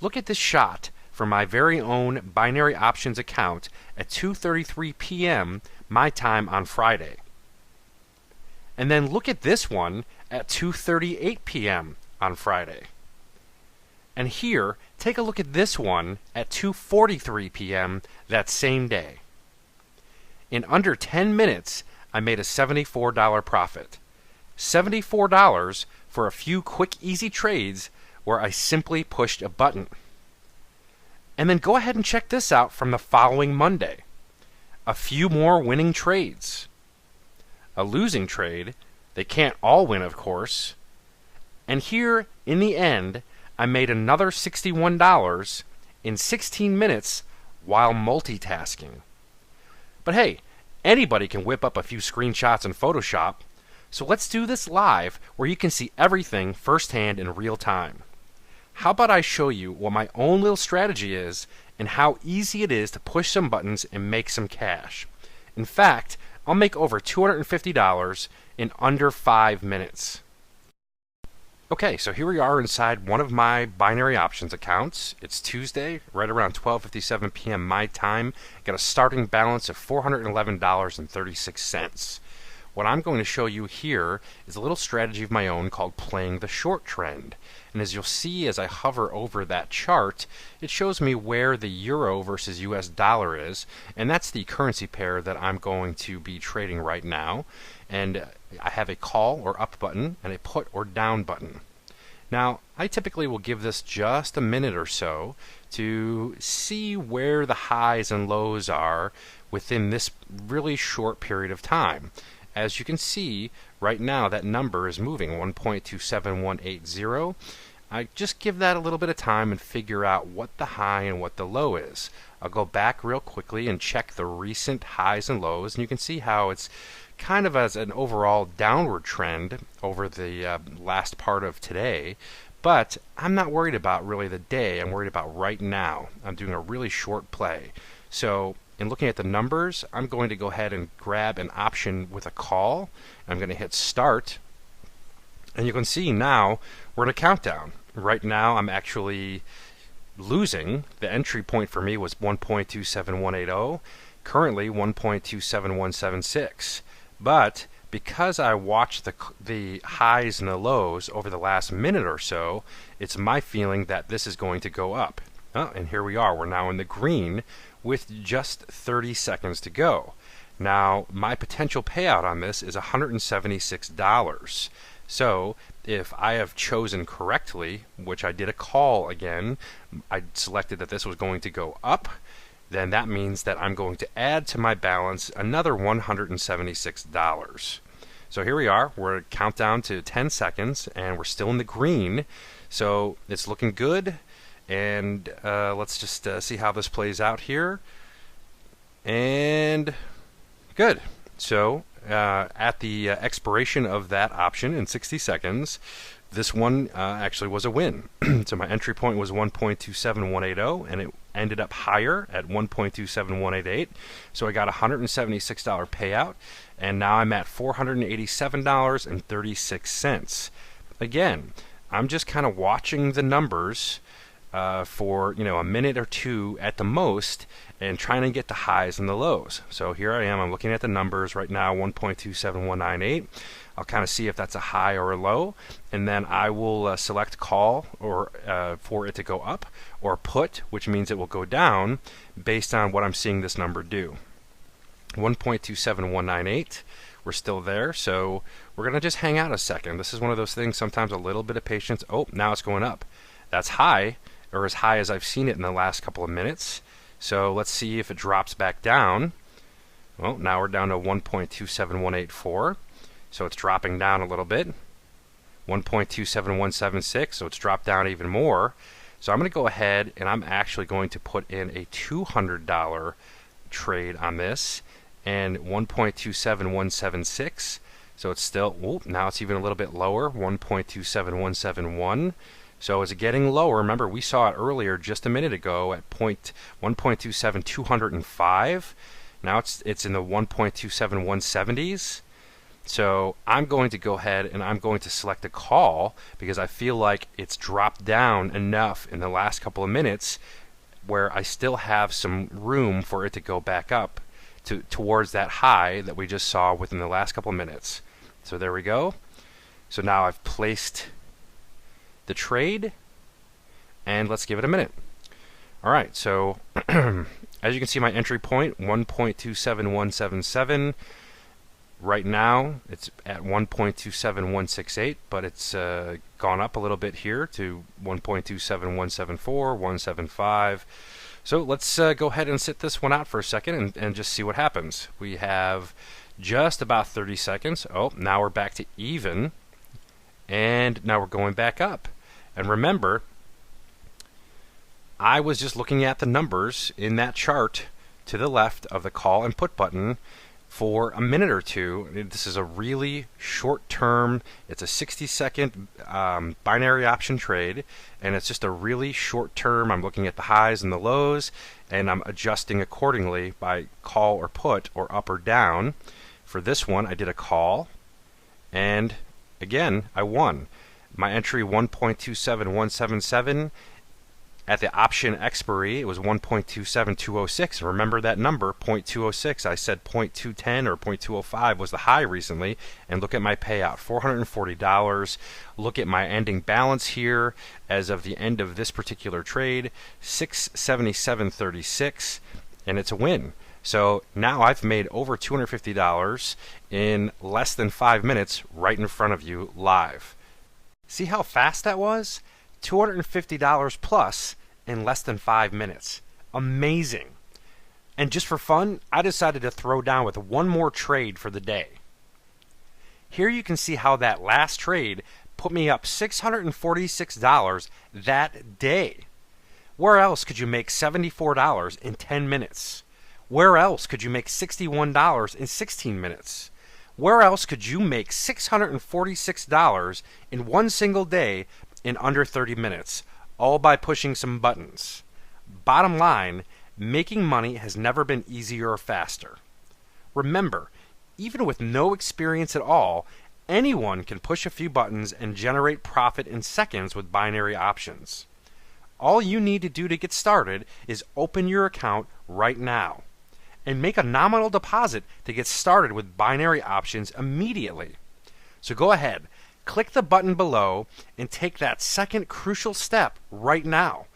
Look at this shot from my very own binary options account at 2:33 p.m. my time on Friday. And then look at this one at 2:38 p.m. on Friday. And here, take a look at this one at 2:43 p.m. that same day. In under 10 minutes, I made a $74 profit. $74 for a few quick, easy trades where I simply pushed a button. And then go ahead and check this out from the following Monday. A few more winning trades. A losing trade. They can't all win, of course. And here, in the end, I made another $61 in 16 minutes while multitasking. But hey, anybody can whip up a few screenshots in Photoshop, so let's do this live where you can see everything firsthand in real time. How about I show you what my own little strategy is and how easy it is to push some buttons and make some cash. In fact, I'll make over $250 in under 5 minutes. Okay, so here we are inside one of my binary options accounts. It's Tuesday, right around 12:57 p.m. my time. Got a starting balance of $411.36. What I'm going to show you here is a little strategy of my own called playing the short trend. And as you'll see as I hover over that chart, it shows me where the euro versus US dollar is, and that's the currency pair that I'm going to be trading right now. And I have a call or up button and a put or down button. Now, I typically will give this just a minute or so to see where the highs and lows are within this really short period of time. As you can see, right now that number is moving 1.27180. I just give that a little bit of time and figure out what the high and what the low is. I'll go back real quickly and check the recent highs and lows, and you can see how it's kind of as an overall downward trend over the last part of today. But I'm not worried about really the day. I'm worried about right now. I'm doing a really short play. So in looking at the numbers, I'm going to go ahead and grab an option with a call. I'm going to hit start. And you can see now we're in a countdown. Right now I'm actually losing. The entry point for me was 1.27180. Currently 1.27176. But because I watched the highs and the lows over the last minute or so, it's my feeling that this is going to go up. Oh, and here we are. We're now in the green with just 30 seconds to go. Now, my potential payout on this is $176. So, if I have chosen correctly, which I did a call again, I selected that this was going to go up, then that means that I'm going to add to my balance another $176. So here we are. We're at countdown to 10 seconds, and we're still in the green. So it's looking good. And let's just see how this plays out here. And good. So at the expiration of that option in 60 seconds, this one actually was a win. So my entry point was 1.27180, and it ended up higher at 1.27188. So I got a $176 payout, and now I'm at $487.36. Again, I'm just kind of watching the numbers for a minute or two at the most, and trying to get the highs and the lows. So here I am. I'm looking at the numbers right now. 1.27198. I'll kind of see if that's a high or a low, and then I will select call or for it to go up, or put, which means it will go down based on what I'm seeing this number do. 1.27198. We're still there, so we're going to just hang out a second. This is one of those things, sometimes a little bit of patience. Oh, now it's going up. That's high, or as high as I've seen it in the last couple of minutes. So let's see if it drops back down. Well, now we're down to 1.27184. So it's dropping down a little bit. 1.27176, so it's dropped down even more. So I'm going to go ahead and I'm actually going to put in a $200 trade on this, and 1.27176. So it's still, now it's even a little bit lower, 1.27171. So is it getting lower? Remember, we saw it earlier just a minute ago at 1.27205. Now it's in the 1.27170s. So I'm going to go ahead and I'm going to select a call because I feel like it's dropped down enough in the last couple of minutes where I still have some room for it to go back up towards that high that we just saw within the last couple of minutes. So there we go. So now I've placed the trade, and let's give it a minute. All right, so as you can see, my entry point 1.27177. Right now it's at 1.27168, but it's gone up a little bit here to 1.27174, 175. So let's go ahead and sit this one out for a second and just see what happens. We have just about 30 seconds. Oh, now we're back to even, and now we're going back up. And remember, I was just looking at the numbers in that chart to the left of the call and put button for a minute or two. This is a really short term, it's a 60-second binary option trade, and it's just a really short term. I'm looking at the highs and the lows, and I'm adjusting accordingly by call or put or up or down. For this one, I did a call, and again, I won. My entry 1.27177. At the option expiry, it was 1.27206. Remember that number, 0.206. I said 0.210 or 0.205 was the high recently. And look at my payout, $440. Look at my ending balance here as of the end of this particular trade, $677.36, and it's a win. So now I've made over $250 in less than 5 minutes right in front of you live. See how fast that was? $250 plus in less than 5 minutes. Amazing. And just for fun, I decided to throw down with one more trade for the day. Here you can see how that last trade put me up $646 that day. Where else could you make $74 in 10 minutes? Where else could you make $61 in 16 minutes? Where else could you make $646 in one single day in under 30 minutes, all by pushing some buttons? Bottom line, making money has never been easier or faster. Remember, even with no experience at all, anyone can push a few buttons and generate profit in seconds with binary options. All you need to do to get started is open your account right now and make a nominal deposit to get started with binary options immediately. So go ahead, click the button below and take that second crucial step right now.